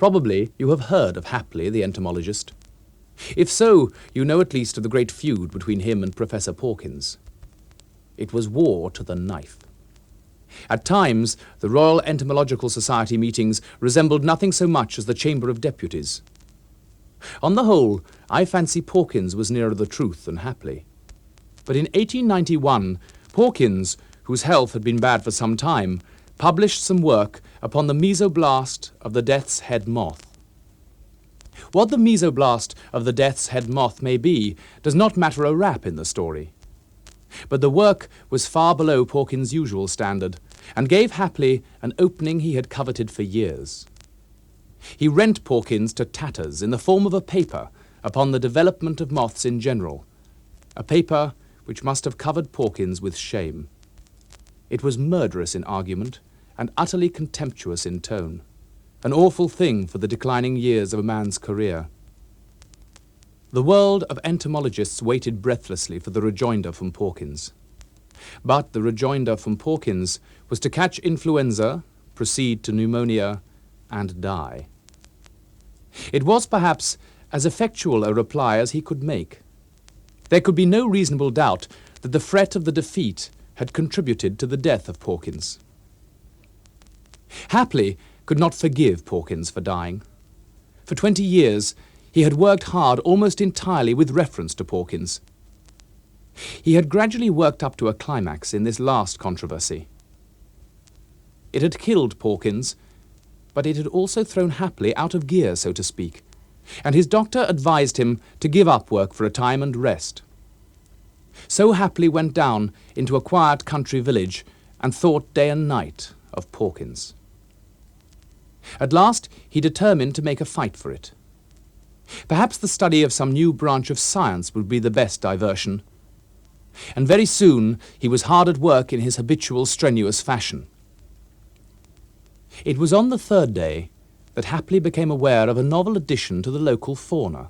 Probably you have heard of Hapley, the entomologist. If so, you know at least of the great feud between him and Professor Pawkins. It was war to the knife. At times, the Royal Entomological Society meetings resembled nothing so much as the Chamber of Deputies. On the whole, I fancy Pawkins was nearer the truth than Hapley. But in 1891, Pawkins, whose health had been bad for some time, published some work upon the mesoblast of the death's head moth. What the mesoblast of the death's head moth may be does not matter a rap in the story. But the work was far below Pawkins' usual standard, and gave Hapley an opening he had coveted for years. He rent Pawkins to tatters in the form of a paper upon the development of moths in general, a paper which must have covered Pawkins with shame. It was murderous in argument and utterly contemptuous in tone, an awful thing for the declining years of a man's career. The world of entomologists waited breathlessly for the rejoinder from Pawkins. But the rejoinder from Pawkins was to catch influenza, proceed to pneumonia, and die. It was perhaps as effectual a reply as he could make. There could be no reasonable doubt that the fret of the defeat had contributed to the death of Pawkins. Hapley could not forgive Pawkins for dying. For 20 years, he had worked hard almost entirely with reference to Pawkins. He had gradually worked up to a climax in this last controversy. It had killed Pawkins, but it had also thrown Hapley out of gear, so to speak, and his doctor advised him to give up work for a time and rest. So Hapley went down into a quiet country village and thought day and night of Pawkins. At last he determined to make a fight for it. Perhaps the study of some new branch of science would be the best diversion. And very soon he was hard at work in his habitual strenuous fashion. It was on the third day that Hapley became aware of a novel addition to the local fauna.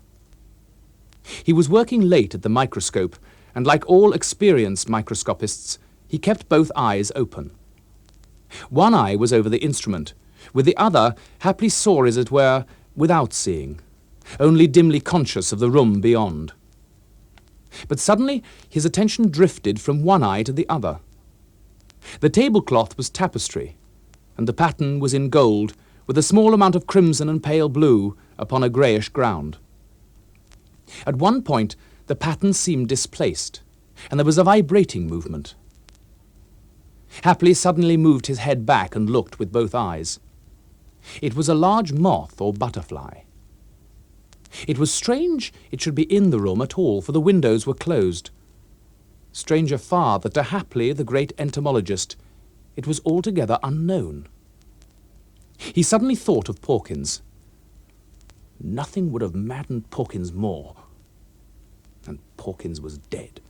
He was working late at the microscope, and like all experienced microscopists, he kept both eyes open. One eye was over the instrument. With the other, Hapley saw, as it were, without seeing, only dimly conscious of the room beyond. But suddenly his attention drifted from one eye to the other. The tablecloth was tapestry, and the pattern was in gold, with a small amount of crimson and pale blue upon a greyish ground. At one point the pattern seemed displaced, and there was a vibrating movement. Hapley suddenly moved his head back and looked with both eyes. It was a large moth or butterfly. It was strange it should be in the room at all, for the windows were closed. Stranger far that to Hapley, the great entomologist, it was altogether unknown. He suddenly thought of Pawkins. Nothing would have maddened Pawkins more. And Pawkins was dead.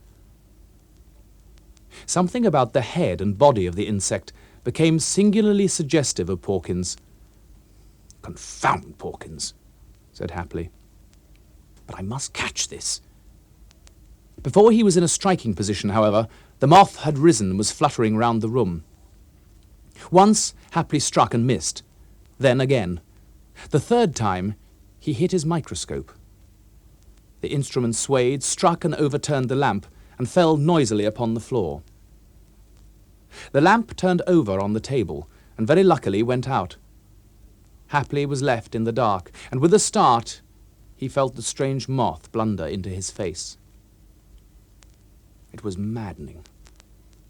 Something about the head and body of the insect became singularly suggestive of Pawkins. "Confound Pawkins," said Hapley. "But I must catch this." Before he was in a striking position, however, the moth had risen and was fluttering round the room. Once Hapley struck and missed, then again. The third time he hit his microscope. The instrument swayed, struck and overturned the lamp, and fell noisily upon the floor. The lamp turned over on the table, and very luckily went out. Hapley was left in the dark, and with a start he felt the strange moth blunder into his face. It was maddening.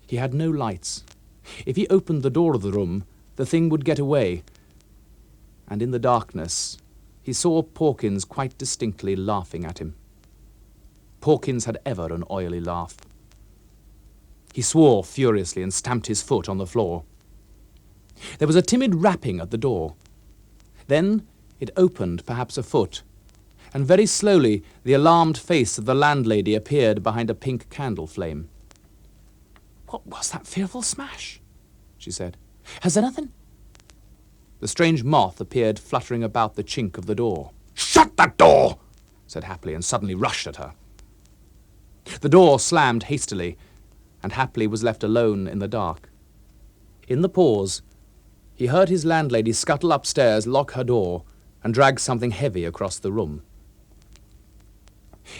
He had no lights. If he opened the door of the room, the thing would get away. And in the darkness, he saw Pawkins quite distinctly laughing at him. Pawkins had ever an oily laugh. He swore furiously and stamped his foot on the floor. There was a timid rapping at the door. Then it opened perhaps a foot, and very slowly the alarmed face of the landlady appeared behind a pink candle flame. "What was that fearful smash?" she said. "Has anything—" The strange moth appeared fluttering about the chink of the door. "Shut that door!" said Hapley, and suddenly rushed at her. The door slammed hastily, and Hapley was left alone in the dark. In the pause, he heard his landlady scuttle upstairs, lock her door, and dragged something heavy across the room.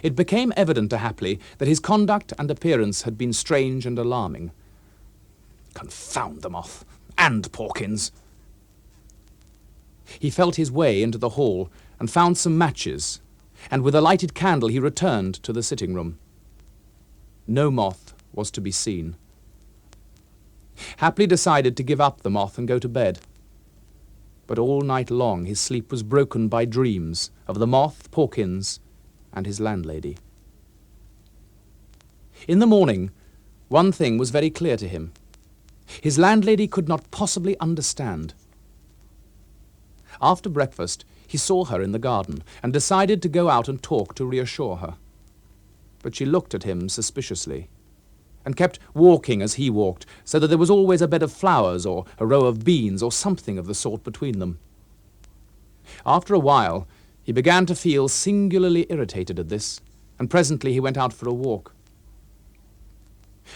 It became evident to Hapley that his conduct and appearance had been strange and alarming. Confound the Moth! And Porkins! He felt his way into the hall and found some matches, and with a lighted candle he returned to the sitting room. No Moth was to be seen. Hapley decided to give up the Moth and go to bed. But all night long his sleep was broken by dreams of the Moth, Porkins, and his landlady. In the morning, one thing was very clear to him. His landlady could not possibly understand. After breakfast, he saw her in the garden and decided to go out and talk to reassure her. But she looked at him suspiciously and kept walking as he walked, so that there was always a bed of flowers or a row of beans or something of the sort between them. After a while, he began to feel singularly irritated at this, and presently he went out for a walk.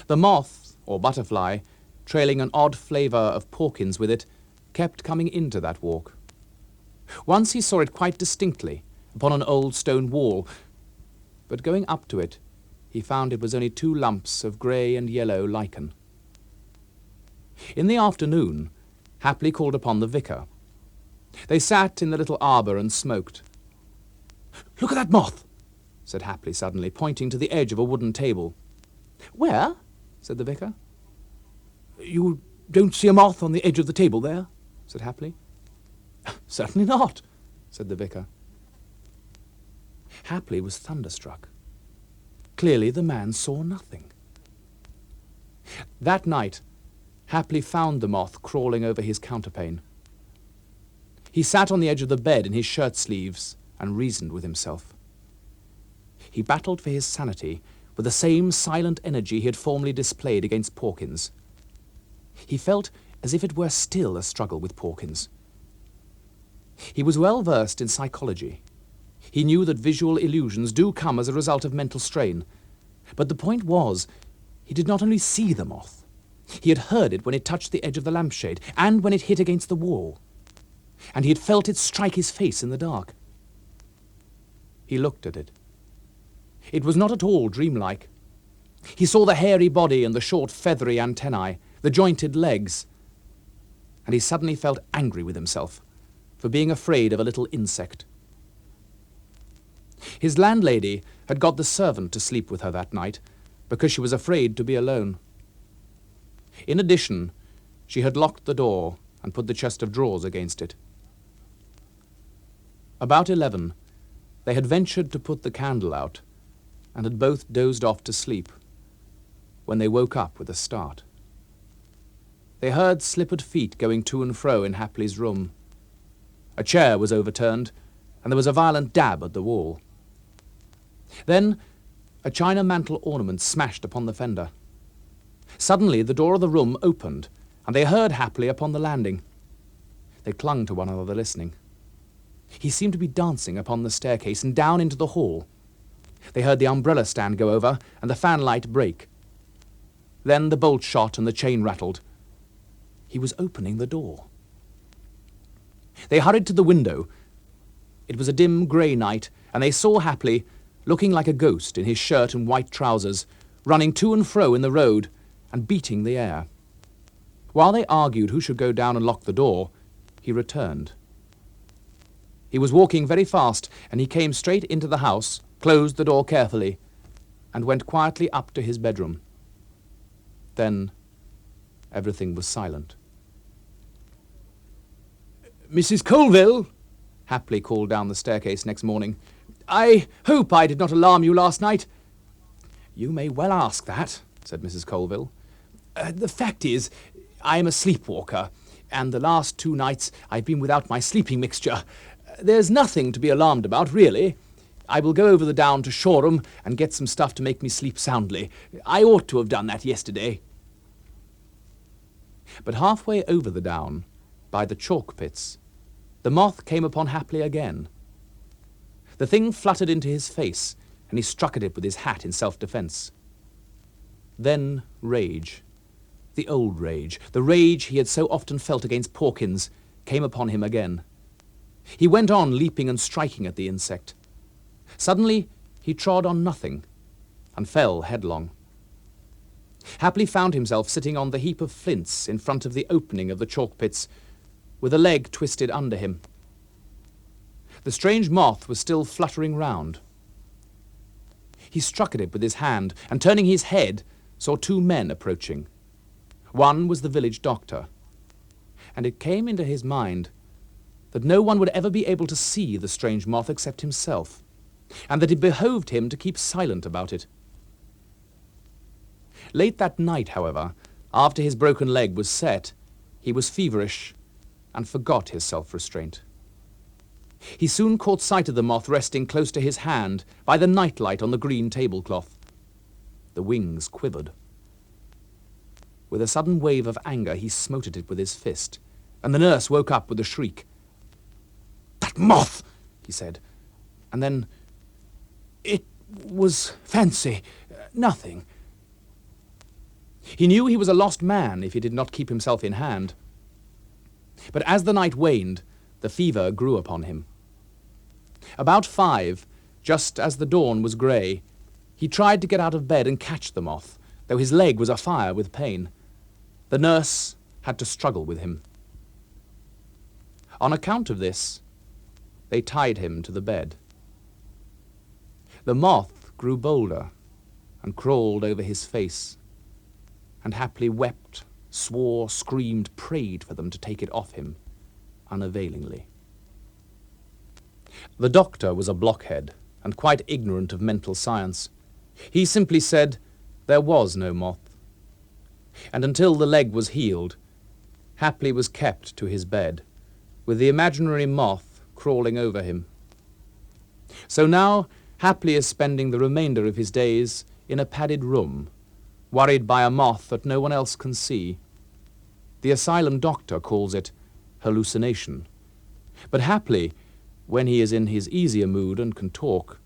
The moth, or butterfly, trailing an odd flavour of Porkins with it, kept coming into that walk. Once he saw it quite distinctly, upon an old stone wall, but going up to it, he found it was only 2 lumps of grey and yellow lichen. In the afternoon, Hapley called upon the vicar. They sat in the little arbour and smoked. "Look at that moth!" said Hapley suddenly, pointing to the edge of a wooden table. "Where?" said the vicar. "You don't see a moth on the edge of the table there?" said Hapley. "Certainly not," said the vicar. Hapley was thunderstruck. Clearly the man saw nothing. That night, Hapley found the moth crawling over his counterpane. He sat on the edge of the bed in his shirt sleeves and reasoned with himself. He battled for his sanity with the same silent energy he had formerly displayed against Porkins. He felt as if it were still a struggle with Porkins. He was well versed in psychology. He knew that visual illusions do come as a result of mental strain. But the point was, he did not only see the moth. He had heard it when it touched the edge of the lampshade, and when it hit against the wall. And he had felt it strike his face in the dark. He looked at it. It was not at all dreamlike. He saw the hairy body and the short feathery antennae, the jointed legs, and he suddenly felt angry with himself for being afraid of a little insect. His landlady had got the servant to sleep with her that night because she was afraid to be alone. In addition, she had locked the door and put the chest of drawers against it. About 11, they had ventured to put the candle out and had both dozed off to sleep when they woke up with a start. They heard slippered feet going to and fro in Hapley's room. A chair was overturned, and there was a violent dab at the wall. Then a china mantel ornament smashed upon the fender. Suddenly the door of the room opened, and they heard Hapley upon the landing. They clung to one another listening. He seemed to be dancing upon the staircase and down into the hall. They heard the umbrella stand go over and the fanlight break. Then the bolt shot and the chain rattled. He was opening the door. They hurried to the window. It was a dim grey night, and they saw Hapley, looking like a ghost in his shirt and white trousers, running to and fro in the road and beating the air. While they argued who should go down and lock the door, he returned. He was walking very fast, and he came straight into the house, closed the door carefully, and went quietly up to his bedroom. Then everything was silent. "Mrs. Colville," Hapley called down the staircase next morning, "I hope I did not alarm you last night." "You may well ask that," said Mrs. Colville. The fact is, I am a sleepwalker, and the last 2 nights I've been without my sleeping mixture. There's nothing to be alarmed about, really. I will go over the down to Shoreham and get some stuff to make me sleep soundly. I ought to have done that yesterday." But halfway over the down, by the chalk pits, the moth came upon Hapley again. The thing fluttered into his face, and he struck at it with his hat in self-defence. Then rage, the old rage, the rage he had so often felt against Porkins, came upon him again. He went on leaping and striking at the insect. Suddenly, he trod on nothing and fell headlong. Happily found himself sitting on the heap of flints in front of the opening of the chalk pits, with a leg twisted under him. The strange moth was still fluttering round. He struck at it with his hand, and turning his head, saw two men approaching. One was the village doctor, and it came into his mind that no one would ever be able to see the strange moth except himself, and that it behoved him to keep silent about it. Late that night, however, after his broken leg was set, he was feverish and forgot his self-restraint. He soon caught sight of the moth resting close to his hand by the nightlight on the green tablecloth. The wings quivered. With a sudden wave of anger, he smote at it with his fist, and the nurse woke up with a shriek. "That moth!" he said, and then, "It was fancy, nothing." He knew he was a lost man if he did not keep himself in hand. But as the night waned, the fever grew upon him. About 5, just as the dawn was grey, he tried to get out of bed and catch the moth, though his leg was afire with pain. The nurse had to struggle with him. On account of this, they tied him to the bed. The moth grew bolder and crawled over his face, and happily wept, swore, screamed, prayed for them to take it off him, unavailingly. The doctor was a blockhead and quite ignorant of mental science. He simply said there was no moth, and until the leg was healed, Hapley was kept to his bed, with the imaginary moth crawling over him. So now Hapley is spending the remainder of his days in a padded room, worried by a moth that no one else can see. The asylum doctor calls it hallucination. But Hapley, when he is in his easier mood and can talk,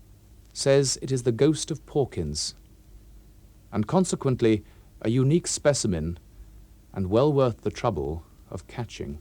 says it is the ghost of Pawkins, and consequently a unique specimen and well worth the trouble of catching.